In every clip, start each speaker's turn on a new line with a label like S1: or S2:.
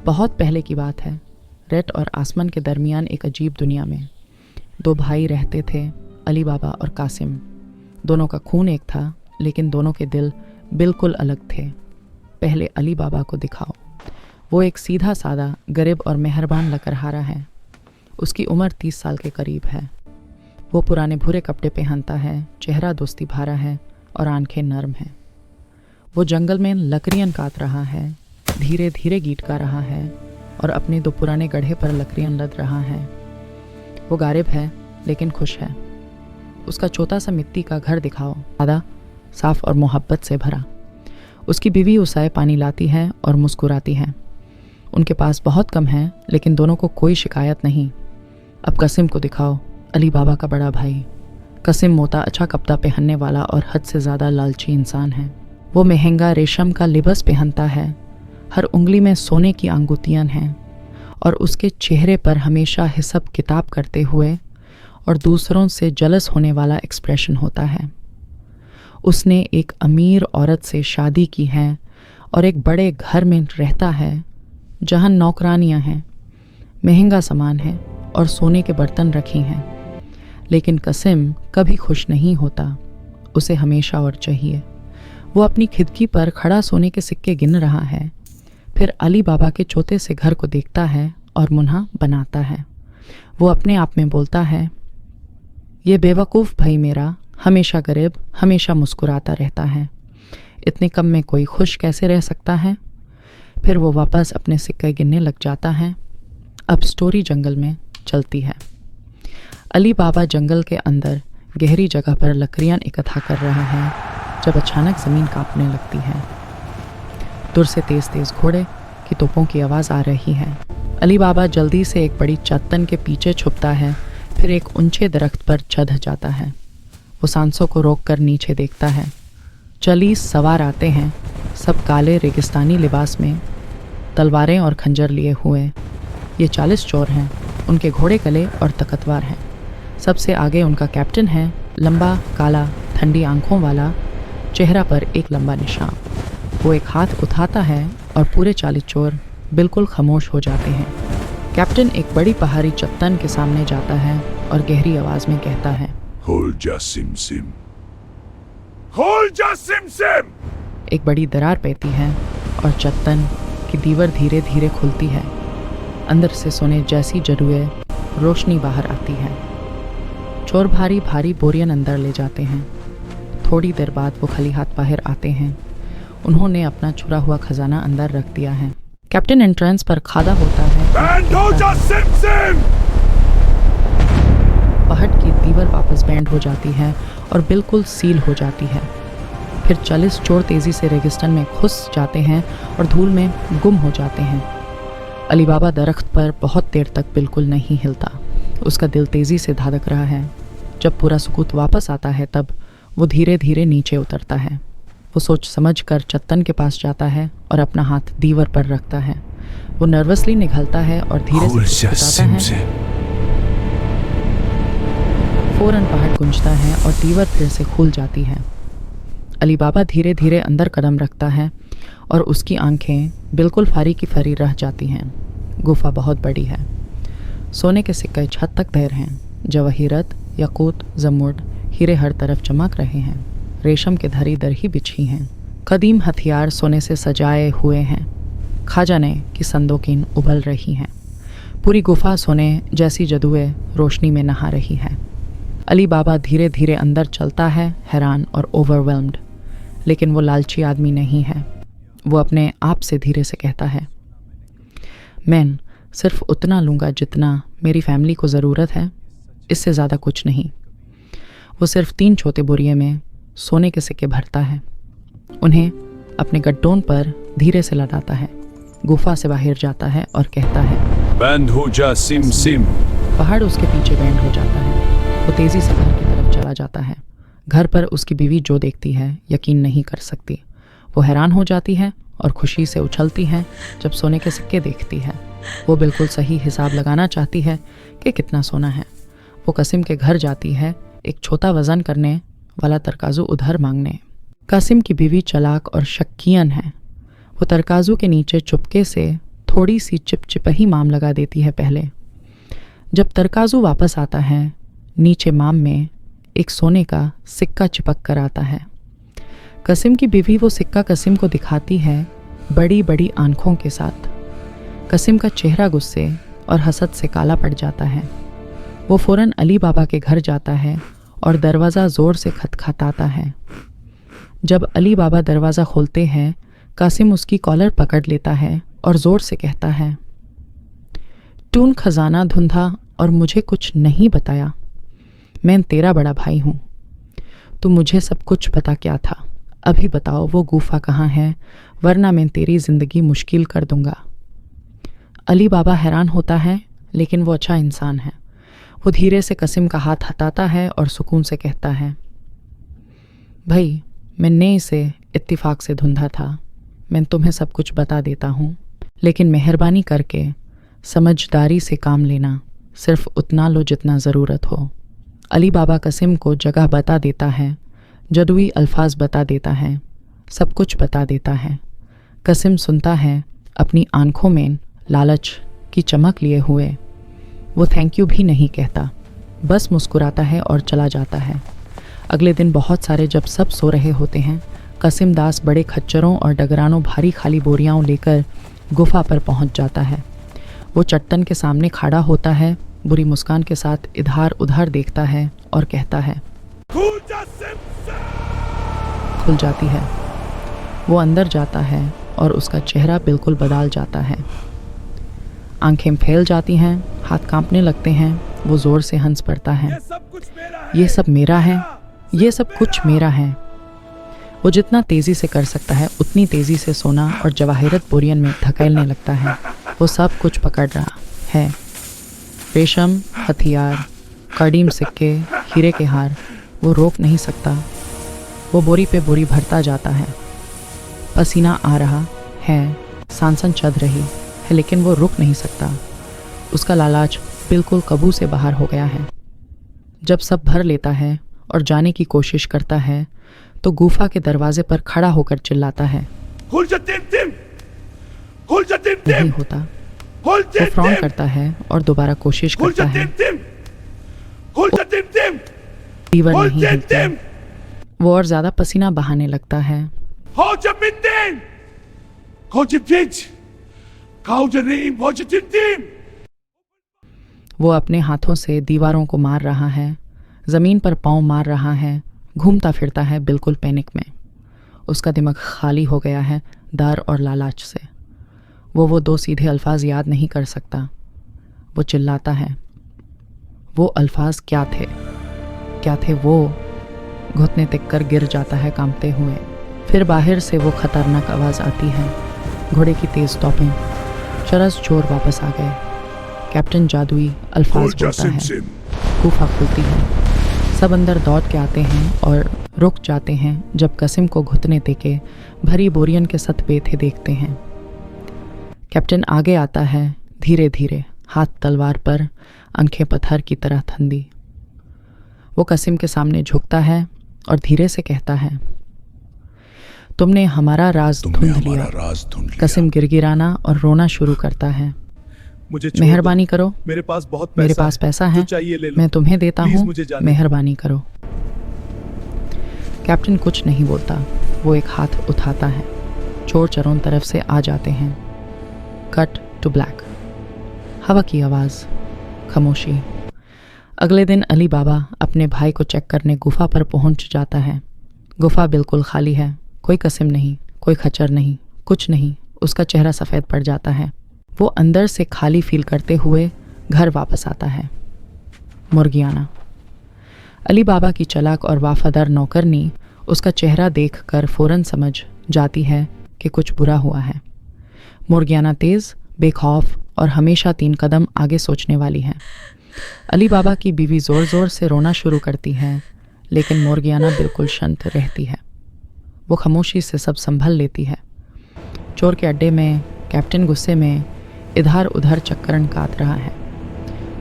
S1: बहुत पहले की बात है। रेत और आसमान के दरमियान एक अजीब दुनिया में 2 भाई रहते थे, अली बाबा और कासिम। दोनों का खून एक था, लेकिन दोनों के दिल बिल्कुल अलग थे। पहले अली बाबा को दिखाओ। वो एक सीधा सादा, गरीब और मेहरबान लकड़हारा है। उसकी उम्र 30 साल के करीब है। वो पुराने भूरे कपड़े पहनता है, चेहरा दोस्ती भरा है और आंखें नर्म हैं। वो जंगल में लकड़ियाँ काट रहा है, धीरे धीरे गीत गा रहा है और अपने 2 पुराने गड्ढे पर लकड़ियाँ लद रहा है। वो गारिब है लेकिन खुश है। उसका छोटा सा मिट्टी का घर दिखाओ, सादा, साफ और मोहब्बत से भरा। उसकी बीवी उसे पानी लाती है और मुस्कुराती है। उनके पास बहुत कम है, लेकिन दोनों को कोई शिकायत नहीं। अब कासिम को दिखाओ, अली बाबा का बड़ा भाई। कासिम मोटा, अच्छा कपड़ा पहनने वाला और हद से ज़्यादा लालची इंसान है। वो महंगा रेशम का लिबास पहनता है, हर उंगली में सोने की अंगूठियां हैं और उसके चेहरे पर हमेशा हिसाब किताब करते हुए और दूसरों से जलस होने वाला एक्सप्रेशन होता है। उसने एक अमीर औरत से शादी की है और एक बड़े घर में रहता है जहां नौकरानियां हैं, महंगा सामान है और सोने के बर्तन रखे हैं। लेकिन कासिम कभी खुश नहीं होता, उसे हमेशा और चाहिए। वो अपनी खिड़की पर खड़ा सोने के सिक्के गिन रहा है, फिर अली बाबा के छोटे से घर को देखता है और मुन्हा बनाता है। वो अपने आप में बोलता है, ये बेवकूफ़ भाई मेरा हमेशा गरीब, हमेशा मुस्कुराता रहता है। इतने कम में कोई खुश कैसे रह सकता है? फिर वो वापस अपने सिक्के गिनने लग जाता है। अब स्टोरी जंगल में चलती है। अली बाबा जंगल के अंदर गहरी जगह पर लकड़ियाँ इकट्ठा कर रहा है जब अचानक ज़मीन कांपने लगती है। दूर से तेज़ तेज़ घोड़े की तोपों की आवाज़ आ रही है। अली बाबा जल्दी से एक बड़ी चट्टान के पीछे छुपता है, फिर एक ऊंचे दरख्त पर चढ़ जाता है। वो सांसों को रोककर नीचे देखता है। 40 सवार आते हैं, सब काले रेगिस्तानी लिबास में, तलवारें और खंजर लिए हुए। ये 40 चोर हैं। उनके घोड़े कले और ताकतवर हैं। सबसे आगे उनका कैप्टन है, लंबा, काला, ठंडी आंखों वाला, चेहरा पर एक लंबा निशान। वो एक हाथ उठाता है और पूरे 40 चोर बिल्कुल खामोश हो जाते हैं। कैप्टन एक बड़ी पहाड़ी चट्टान के सामने जाता है और गहरी आवाज में कहता है,
S2: Hold जा सिम सिम, Hold जा सिम सिम।
S1: एक बड़ी दरार पैती है और चट्टान की दीवार धीरे धीरे खुलती है। अंदर से सोने जैसी जरुए रोशनी बाहर आती है। चोर भारी भारी बोरियन अंदर ले जाते हैं। थोड़ी देर बाद वो खाली हाथ बाहर आते हैं। उन्होंने अपना चुरा हुआ खजाना अंदर रख दिया है। कैप्टन एंट्रेंस पर खड़ा होता है।
S2: बैंड हो जा सिम सिम।
S1: पहाड़ की दीवार वापस बैंड हो जाती है और बिल्कुल सील हो जाती है। फिर 40 चोर तेजी से रेगिस्तान में घुस जाते हैं और धूल में गुम हो जाते हैं। अली बाबा दरख्त पर बहुत देर तक बिल्कुल नहीं हिलता। उसका दिल तेजी से धड़क रहा है। जब पूरा सुकूत वापस आता है तब वो धीरे धीरे नीचे उतरता है। वो सोच समझ कर चट्टान के पास जाता है और अपना हाथ दीवार पर रखता है। वो नर्वसली निकलता है और धीरे से फुसफुसाता है। फौरन पहाड़ गूंजता है और दीवार फिर से खुल जाती है। अली बाबा धीरे धीरे अंदर कदम रखता है और उसकी आंखें बिल्कुल फारी की फारी रह जाती हैं। गुफा बहुत बड़ी है। सोने के सिक्के छत तक ढेर हैं। जवाहिरत, याकूत, जमुर्द, हीरे हर तरफ चमक रहे हैं। रेशम के धरी दर ही बिछी हैं। कदीम हथियार सोने से सजाए हुए हैं। खजाने की संदूकें उबल रही हैं। पूरी गुफा सोने जैसी जदुए रोशनी में नहा रही है। अली बाबा धीरे धीरे अंदर चलता है, हैरान और ओवरवेल्म्ड। लेकिन वो लालची आदमी नहीं है। वो अपने आप से धीरे से कहता है, मैं सिर्फ उतना लूँगा जितना मेरी फैमिली को ज़रूरत है, इससे ज़्यादा कुछ नहीं। वो सिर्फ 3 छोटे बोरिये में सोने के सिक्के भरता है। उन्हें अपने गड्ढों पर धीरे से लदाता है। गुफा से बाहर जाता है और कहता है,
S2: बैंड हो जा सिम सिम।
S1: पहाड़ उसके पीछे बैंड हो जाता है। वो तेज़ी से घर की तरफ चला जाता है। घर पर उसकी बीवी जो देखती है यकीन नहीं कर सकती। वो हैरान हो जाती है और खुशी से उछलती है जब सोने के सिक्के देखती है। वो बिल्कुल सही हिसाब लगाना चाहती है कि कितना सोना है। वो कासिम के घर जाती है, एक छोटा वजन करने वाला तरकाजू उधर मांगने। कासिम की बीवी चालाक और शक्कियन है। वो तरकाजू के नीचे चुपके से थोड़ी सी चिपचिपही माम लगा देती है पहले। जब तरकाजू वापस आता है, नीचे माम में एक सोने का सिक्का चिपक कर आता है। कसिम की बीवी वो सिक्का कसिम को दिखाती है, बड़ी बड़ी आंखों के साथ। कसिम का चेहरा गुस्से और हसद से काला पड़ जाता है। वो फौरन अली बाबा के घर जाता है और दरवाज़ा ज़ोर से खटखटाता है। जब अली बाबा दरवाज़ा खोलते हैं, कासिम उसकी कॉलर पकड़ लेता है और ज़ोर से कहता है, तून खजाना ढूंढा और मुझे कुछ नहीं बताया। मैं तेरा बड़ा भाई हूँ, तो मुझे सब कुछ पता क्या था। अभी बताओ वो गुफा कहाँ है, वरना मैं तेरी ज़िंदगी मुश्किल कर दूंगा। अली बाबा हैरान होता है, लेकिन वो अच्छा इंसान है। वो धीरे से कसिम का हाथ हटाता है और सुकून से कहता है, भाई मैंने इसे इत्तिफाक से ढूंढा था। मैं तुम्हें सब कुछ बता देता हूँ, लेकिन मेहरबानी करके समझदारी से काम लेना। सिर्फ उतना लो जितना ज़रूरत हो। अली बाबा कसिम को जगह बता देता है, जदुई अल्फाज बता देता है, सब कुछ बता देता है। कसिम सुनता है, अपनी आंखों में लालच की चमक लिए हुए। वो थैंक यू भी नहीं कहता, बस मुस्कुराता है और चला जाता है। अगले दिन बहुत सारे जब सब सो रहे होते हैं, कसिम दास बड़े खच्चरों और डगरानों भारी खाली बोरियां लेकर गुफा पर पहुंच जाता है। वो चट्टन के सामने खड़ा होता है, बुरी मुस्कान के साथ इधर उधर देखता है और कहता है, खुल जाती है। वो अंदर जाता है और उसका चेहरा बिल्कुल बदल जाता है। आंखें फैल जाती हैं, हाथ कांपने लगते हैं। वो जोर से हंस पड़ता है, ये सब मेरा है, ये सब कुछ मेरा है। वो जितना तेजी से कर सकता है उतनी तेजी से सोना और जवाहिरत बोरियन में धकेलने लगता है। वो सब कुछ पकड़ रहा है, रेशम, हथियार, कड़ीम सिक्के, हीरे के हार। वो रोक नहीं सकता। वो बोरी पे बोरी भरता जाता है। पसीना आ रहा है, सांसन चढ़ रही है, लेकिन वो रुक नहीं सकता। उसका लालच बिल्कुल काबू से बाहर हो गया है। जब सब भर लेता है और जाने की कोशिश करता है, तो गुफा के दरवाजे पर खड़ा होकर चिल्लाता है, नहीं होता। वो फ्रॉन करता है और दोबारा कोशिश करता है, फीवर नहीं हिलता। वो और ज्यादा पसीना बहाने लगता है। वो अपने हाथों से दीवारों को मार रहा है, जमीन पर पांव मार रहा है, घूमता फिरता है बिल्कुल पैनिक में। उसका दिमाग खाली हो गया है डर और लालच से। वो दो सीधे अल्फाज याद नहीं कर सकता। वो चिल्लाता है, वो अल्फाज क्या थे वो। घुटने टेक कर गिर जाता है कांपते हुए। फिर बाहर से वो खतरनाक आवाज़ आती है, घोड़े की तेज टॉपिंग। चरस चोर वापस आ गए। कैप्टन जादुई अल्फाज बोलता है। गुफा खुलती है। सब अंदर दौड़ के आते हैं और रुक जाते हैं जब कसिम को घुटने टेके भरी बोरियन के सत पे थे देखते हैं। कैप्टन आगे आता है, धीरे धीरे, हाथ तलवार पर, आंखें पत्थर की तरह ठंडी। वो कसिम के सामने झुकता है और धीरे से कहता है, तुमने हमारा राज ढूंढ लिया। कसिम गिरगिराना और रोना शुरू करता है।
S3: मुझे
S1: मेहरबानी करो,
S3: मेरे पास
S1: पैसा है, मैं तुम्हें देता हूँ, मेहरबानी करो। कैप्टन कुछ नहीं बोलता। वो एक हाथ उठाता है। चोर चारों तरफ से आ जाते हैं। Cut to black. हवा की आवाज़, खामोशी। अगले दिन अली बाबा अपने भाई को चेक करने गुफा पर पहुंच जाता है। गुफा बिल्कुल खाली है, कोई कसिम नहीं, कोई खच्चर नहीं, कुछ नहीं। उसका चेहरा सफ़ेद पड़ जाता है। वो अंदर से खाली फील करते हुए घर वापस आता है। मुर्गियाना। अली बाबा की चालाक और वफादार नौकरनी उसका चेहरा देखकर फौरन समझ जाती है कि कुछ बुरा हुआ है। मुर्गियाना तेज़, बेखौफ और हमेशा 3 कदम आगे सोचने वाली है। अली बाबा की बीवी ज़ोर ज़ोर से रोना शुरू करती है, लेकिन मुर्गियाना बिल्कुल शांत रहती है। वो खामोशी से सब संभल लेती है। चोर के अड्डे में कैप्टन गुस्से में इधर उधर चक्करन काट रहा है।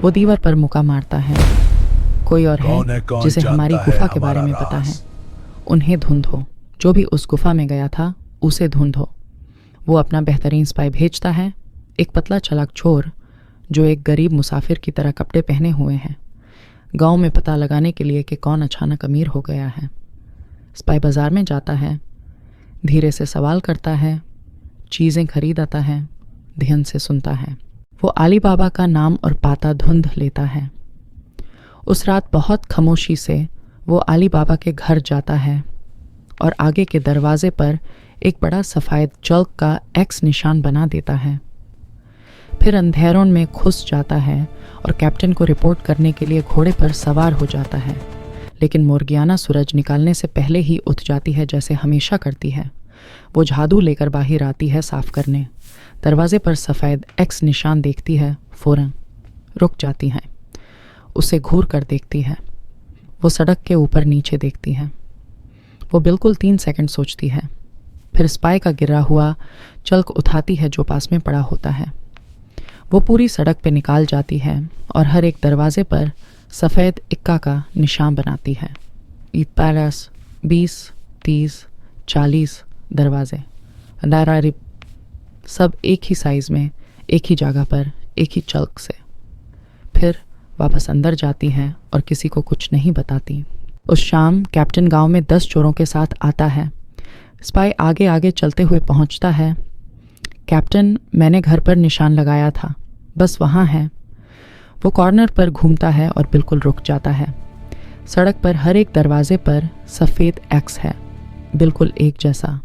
S1: वो दीवार पर मुक्का मारता है। कोई और है जिसे हमारी गुफा के बारे में पता है। उन्हें ढूंढो। जो भी उस गुफा में गया था उसे ढूंढो। वो अपना बेहतरीन स्पाई भेजता है, एक पतला चालाक चोर जो एक गरीब मुसाफिर की तरह कपड़े पहने हुए हैं, गांव में पता लगाने के लिए कि कौन अचानक अमीर हो गया है। स्पाई बाजार में जाता है, धीरे से सवाल करता है, चीज़ें खरीद आता है, ध्यान से सुनता है। वो अली बाबा का नाम और पाता ढूंढ लेता है। उस रात बहुत खामोशी से वो अली बाबा के घर जाता है और आगे के दरवाजे पर एक बड़ा सफ़ेद चौक का एक्स निशान बना देता है। फिर अंधेरों में घुस जाता है और कैप्टन को रिपोर्ट करने के लिए घोड़े पर सवार हो जाता है। लेकिन मोर्गियाना सूरज निकालने से पहले ही उठ जाती है, जैसे हमेशा करती है। वो झाड़ू लेकर बाहर आती है साफ करने। दरवाजे पर सफ़ेद एक्स निशान देखती है, फ़ौरन रुक जाती है, उसे घूर कर देखती है। वो सड़क के ऊपर नीचे देखती है। वो बिल्कुल 3 सेकंड सोचती है, फिर स्पाई का गिरा हुआ चल्क उठाती है जो पास में पड़ा होता है। वो पूरी सड़क पे निकाल जाती है और हर एक दरवाजे पर सफ़ेद इक्का का निशान बनाती है। ईद पैलेस 20, 30, 40 दरवाजे, दायरा सब एक ही साइज़ में, एक ही जगह पर, एक ही चल्क से। फिर वापस अंदर जाती हैं और किसी को कुछ नहीं बताती। उस शाम कैप्टन गांव में 10 चोरों के साथ आता है। स्पाई आगे आगे चलते हुए पहुंचता है। कैप्टन, मैंने घर पर निशान लगाया था, बस वहाँ है। वो कॉर्नर पर घूमता है और बिल्कुल रुक जाता है। सड़क पर हर एक दरवाजे पर सफ़ेद एक्स है, बिल्कुल एक जैसा।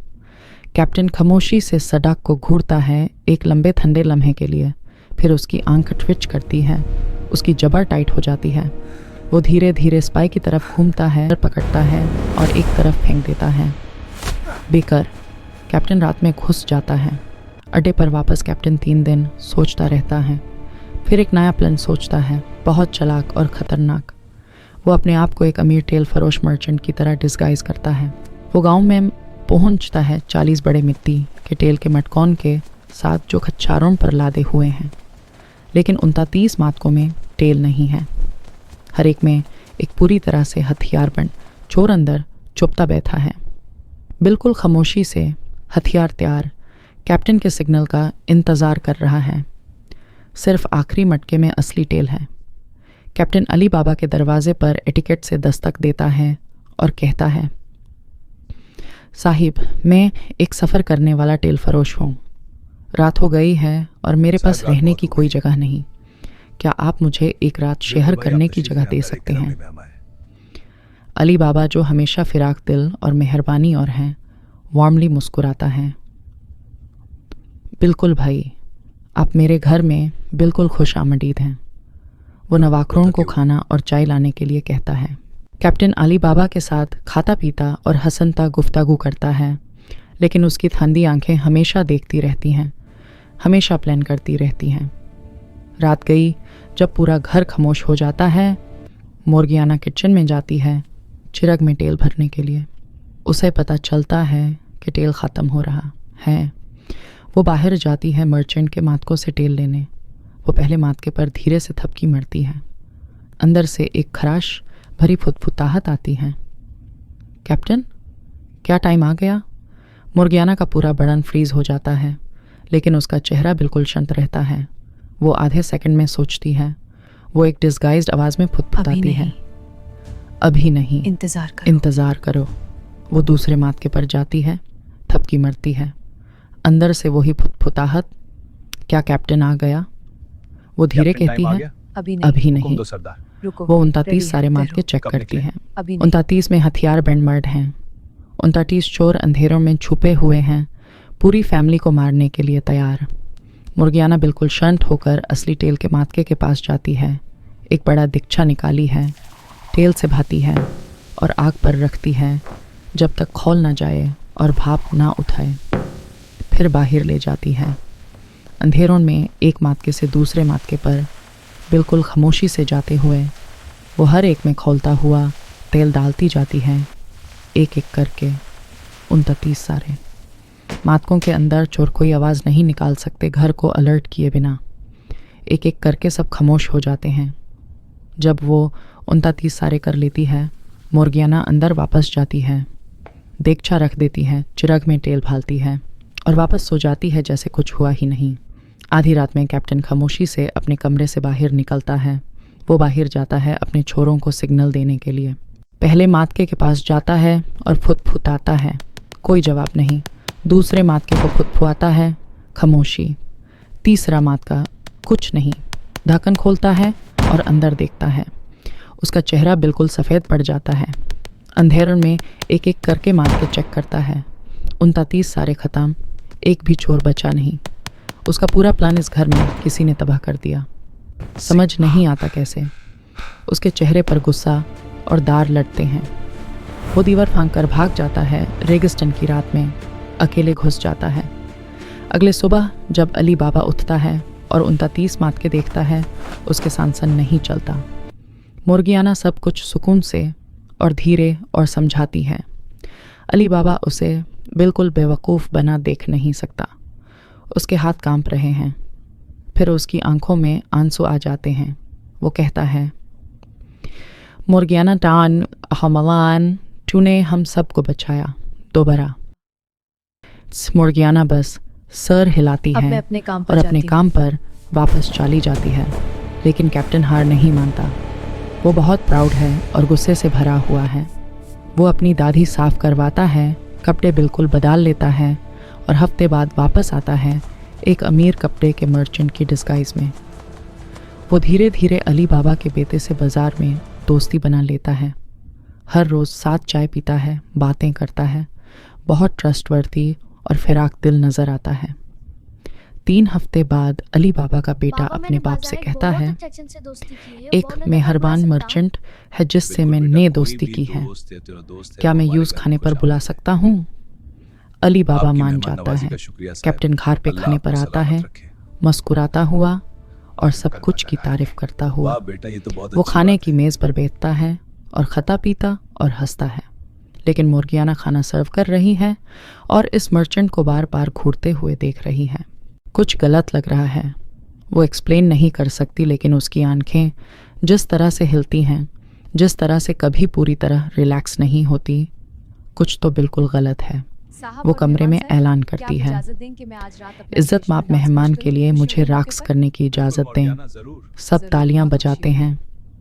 S1: कैप्टन खामोशी से सड़क को घूरता है एक लंबे ठंडे लम्हे के लिए। फिर उसकी आंख ट्विच करती है, उसकी जबड़ टाइट हो जाती है। वो धीरे धीरे स्पाई की तरफ घूमता है, पकड़ता है और एक तरफ फेंक देता है। बेकर। कैप्टन रात में घुस जाता है। अड्डे पर वापस कैप्टन 3 दिन सोचता रहता है। फिर एक नया प्लान सोचता है, बहुत चालाक और ख़तरनाक। वो अपने आप को एक अमीर टेल फरोश मर्चेंट की तरह डिस्गाइज करता है। वो गांव में पहुंचता है 40 बड़े मिट्टी के टेल के मटकौन के साथ जो खच्चारों पर लादे हुए हैं, लेकिन 29 मातकों में टेल नहीं है। हर एक में एक पूरी तरह से हथियार बंद चोर अंदर चुपता बैठा है, बिल्कुल खामोशी से, हथियार तैयार, कैप्टन के सिग्नल का इंतज़ार कर रहा है। सिर्फ आखिरी मटके में असली टेल है। कैप्टन अली बाबा के दरवाजे पर एटिकेट से दस्तक देता है और कहता है, साहिब, मैं एक सफ़र करने वाला टेल फरोश हूँ। रात हो गई है और मेरे पास रहने की कोई जगह नहीं। क्या आप मुझे एक रात शहर करने की जगह दे सकते हैं? अली बाबा, जो हमेशा फिराक दिल और मेहरबानी और हैं, वार्मली मुस्कुराता है। बिल्कुल भाई, आप मेरे घर में बिल्कुल खुश आमदीद हैं। वो नवाखरों को खाना और चाय लाने के लिए कहता है। कैप्टन अली बाबा के साथ खाता पीता और हंसता गुफ्तगू करता है, लेकिन उसकी ठंडी आंखें हमेशा देखती रहती हैं, हमेशा प्लान करती रहती हैं। रात गई जब पूरा घर खामोश हो जाता है। मोर्गियाना किचन में जाती है चिराग में तेल भरने के लिए। उसे पता चलता है कि तेल ख़त्म हो रहा है। वो बाहर जाती है मर्चेंट के मातकों से तेल लेने। वो पहले मातके पर धीरे से थपकी मारती है। अंदर से एक खराश भरी फुतफुताहट आती है। कैप्टन, क्या टाइम आ गया? मोर्गियाना का पूरा बदन फ्रीज हो जाता है, लेकिन उसका चेहरा बिल्कुल शांत रहता है। वो आधे सेकंड में सोचती है। वो एक डिस्गाइज्ड आवाज़ में फुतफुताती है, अभी नहीं, इंतज़ार करो। वो दूसरे मातके पर जाती है, थपकी मरती है। अंदर से वही फुतफुताहट, क्या कैप्टन आ गया? वो धीरे कहती है, अभी नहीं। वो 29 सारे मातके चेक करती है। 29 में हथियार बैंडमर्ड हैं। 29 चोर अंधेरों में छुपे हुए हैं, पूरी फैमिली को मारने के लिए तैयार। मुर्गियाना बिल्कुल शांत होकर असली टेल के मातके के पास जाती है। एक बड़ा दिक्छा निकाली है, टेल से भाती है और आग पर रखती है जब तक खोल ना जाए और भाप ना उठाए। फिर बाहर ले जाती है। अंधेरों में एक मातके से दूसरे मातके पर बिल्कुल खामोशी से जाते हुए वो हर एक में खोलता हुआ तेल डालती जाती है, एक एक करके। 29 सारे मातकों के अंदर चोर कोई आवाज़ नहीं निकाल सकते घर को अलर्ट किए बिना। एक एक करके सब खामोश हो जाते हैं। जब वो 29 सारे कर लेती है, मोर्गियाना अंदर वापस जाती है, देगचा रख देती है, चिराग में तेल भालती है और वापस सो जाती है जैसे कुछ हुआ ही नहीं। आधी रात में कैप्टन खामोशी से अपने कमरे से बाहर निकलता है। वो बाहर जाता है अपने छोरों को सिग्नल देने के लिए। पहले मातके के पास जाता है और फुतफुताता है, कोई जवाब नहीं। दूसरे मातके को फुतफुआता है, खामोशी। तीसरा मातका, कुछ नहीं। ढक्कन खोलता है और अंदर देखता है। उसका चेहरा बिल्कुल सफ़ेद पड़ जाता है। अंधेरे में एक एक करके मातके चेक करता है। 29 सारे ख़त्म, एक भी चोर बचा नहीं। उसका पूरा प्लान इस घर में किसी ने तबाह कर दिया। समझ नहीं आता कैसे। उसके चेहरे पर गुस्सा और दार लड़ते हैं। वो दीवार फांक कर भाग जाता है। रेगिस्तान की रात में अकेले घुस जाता है। अगले सुबह जब अली बाबा उठता है और 29 मातके देखता है, उसके सांसन नहीं चलता। मुर्गियाना सब कुछ सुकून से और धीरे और समझाती है। अली बाबा उसे बिल्कुल बेवकूफ़ बना देख नहीं सकता। उसके हाथ कांप रहे हैं। फिर उसकी आंखों में आंसू आ जाते हैं। वो कहता है, मुर्गियाना टान हमलान, तूने हम सबको बचाया दोबारा। मुर्गियाना बस सर हिलाती है और अपने काम पर वापस चली जाती है। लेकिन कैप्टन हार नहीं मानता। वो बहुत प्राउड है और गुस्से से भरा हुआ है। वो अपनी दाढ़ी साफ करवाता है, कपड़े बिल्कुल बदल लेता है और हफ्ते बाद वापस आता है एक अमीर कपड़े के मर्चेंट की डिस्गाइज में। वो धीरे धीरे अली बाबा के बेटे से बाज़ार में दोस्ती बना लेता है। हर रोज़ साथ चाय पीता है, बातें करता है। बहुत ट्रस्टवर्दी और फिराक दिल नज़र आता है। 3 हफ्ते बाद अली बाबा का बेटा अपने बाप से कहता है, एक मेहरबान मर्चेंट है जिससे मैंने दोस्ती की है, क्या मैं यूज़ खाने पर बुला सकता हूँ? अली बाबा मान जाता है। कैप्टन घर पे खाने पर आता है, मुस्कुराता हुआ और सब कुछ की तारीफ करता हुआ। वो खाने की मेज़ पर बैठता है और खाता पीता और हंसता है। लेकिन मुर्गियाना खाना सर्व कर रही है और इस मर्चेंट को बार बार घूरते हुए देख रही है। कुछ गलत लग रहा है। वो एक्सप्लेन नहीं कर सकती, लेकिन उसकी आंखें जिस तरह से हिलती हैं, जिस तरह से कभी पूरी तरह रिलैक्स नहीं होती, कुछ तो बिल्कुल गलत है। वो कमरे में ऐलान करती है, इज्जत माप मेहमान के लिए मुझे रक्स करने की इजाज़त दें। सब तालियां बजाते हैं।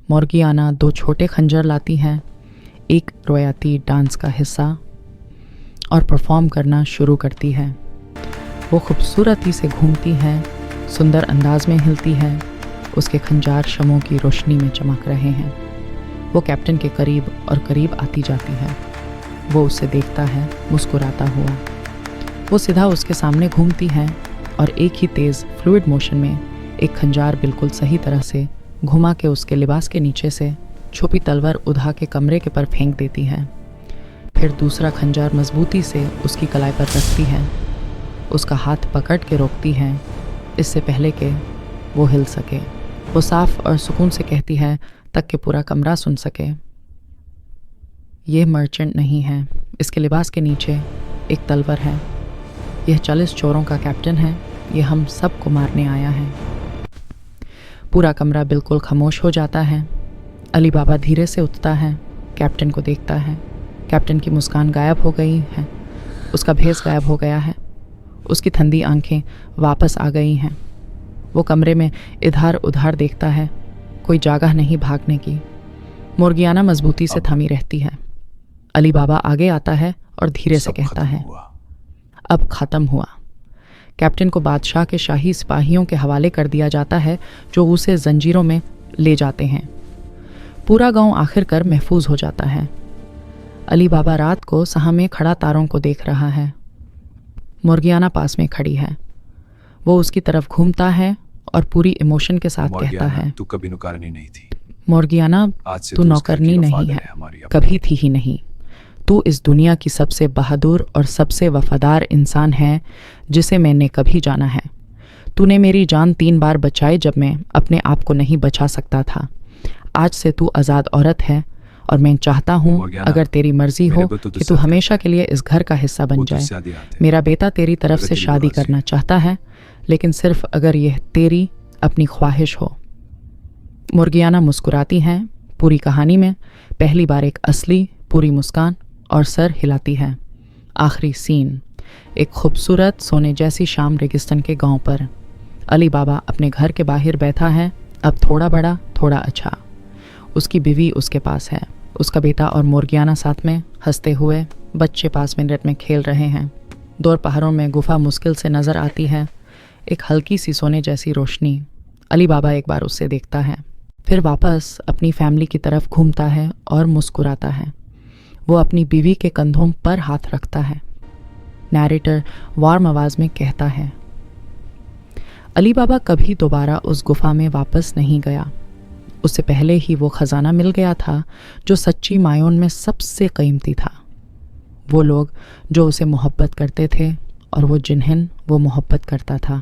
S1: मुर्गियाना 2 छोटे खंजर लाती हैं, एक रवायती डांस का हिस्सा, और परफॉर्म करना शुरू करती है। वो खूबसूरती से घूमती है, सुंदर अंदाज में हिलती है। उसके खंजार शमों की रोशनी में चमक रहे हैं। वो कैप्टन के करीब और करीब आती जाती है। वो उसे देखता है, मुस्कुराता हुआ। वो सीधा उसके सामने घूमती है और एक ही तेज़ फ्लूइड मोशन में एक खंजार बिल्कुल सही तरह से घुमा के उसके लिबास के नीचे से छुपी तलवार उधा के कमरे के पर फेंक देती है। फिर दूसरा खंजार मजबूती से उसकी कलाई पर रखती है। उसका हाथ पकड़ के रोकती है, इससे पहले कि वो हिल सके। वो साफ और सुकून से कहती है तक कि पूरा कमरा सुन सके, यह मर्चेंट नहीं है, इसके लिबास के नीचे एक तलवार है। यह 40 चोरों का कैप्टन है। यह हम सब को मारने आया है। पूरा कमरा बिल्कुल खामोश हो जाता है। अली बाबा धीरे से उठता है, कैप्टन को देखता है। कैप्टन की मुस्कान गायब हो गई है। उसका भेस गायब हो गया है। उसकी ठंडी आंखें वापस आ गई हैं। वो कमरे में इधर उधर देखता है, कोई जगह नहीं भागने की। मुर्गियाना मजबूती से थमी रहती है। अली बाबा आगे आता है और धीरे से कहता है, अब ख़त्म हुआ। कैप्टन को बादशाह के शाही सिपाहियों के हवाले कर दिया जाता है, जो उसे जंजीरों में ले जाते हैं। पूरा गांव आखिरकार महफूज हो जाता है। अली बाबा रात को सहा में खड़ा तारों को देख रहा है। मुर्गियाना पास में खड़ी है। वो उसकी तरफ घूमता है और पूरी इमोशन के साथ कहता है,
S2: तू कभी नौकरनी नहीं थी।
S1: मुर्गियाना, तू नौकरनी नहीं है, कभी थी ही नहीं। तू इस दुनिया की सबसे बहादुर और सबसे वफादार इंसान है जिसे मैंने कभी जाना है। तूने मेरी जान 3 बार बचाई जब मैं अपने आप को नहीं बचा सकता था। आज से तू आज़ाद औरत है और मैं चाहता हूँ अगर तेरी मर्जी हो कि तू हमेशा के लिए इस घर का हिस्सा बन जाए। मेरा बेटा तेरी तरफ से शादी करना चाहता है, लेकिन सिर्फ अगर यह तेरी अपनी ख्वाहिश हो। मुर्गियाना मुस्कुराती हैं। पूरी कहानी में पहली बार एक असली पूरी मुस्कान और सर हिलाती है। आखिरी सीन, एक खूबसूरत सोने जैसी शाम रेगिस्तान के गांव पर। अली बाबा अपने घर के बाहर बैठा है, अब थोड़ा बड़ा थोड़ा अच्छा। उसकी बीवी उसके पास है, उसका बेटा और मुर्गियाना साथ में हंसते हुए, बच्चे 5 मिनट में खेल रहे हैं। दोपहरों में गुफा मुश्किल से नज़र आती है, एक हल्की सी सोने जैसी रोशनी। अली बाबा एक बार उससे देखता है, फिर वापस अपनी फैमिली की तरफ घूमता है और मुस्कुराता है। वो अपनी बीवी के कंधों पर हाथ रखता है। नैरेटर वार्म आवाज़ में कहता है, अली बाबा कभी दोबारा उस गुफा में वापस नहीं गया। उससे पहले ही वो खजाना मिल गया था जो सच्ची मायून में सबसे कीमती था। वो लोग जो उसे मोहब्बत करते थे और वो जिन्हें वो मोहब्बत करता था।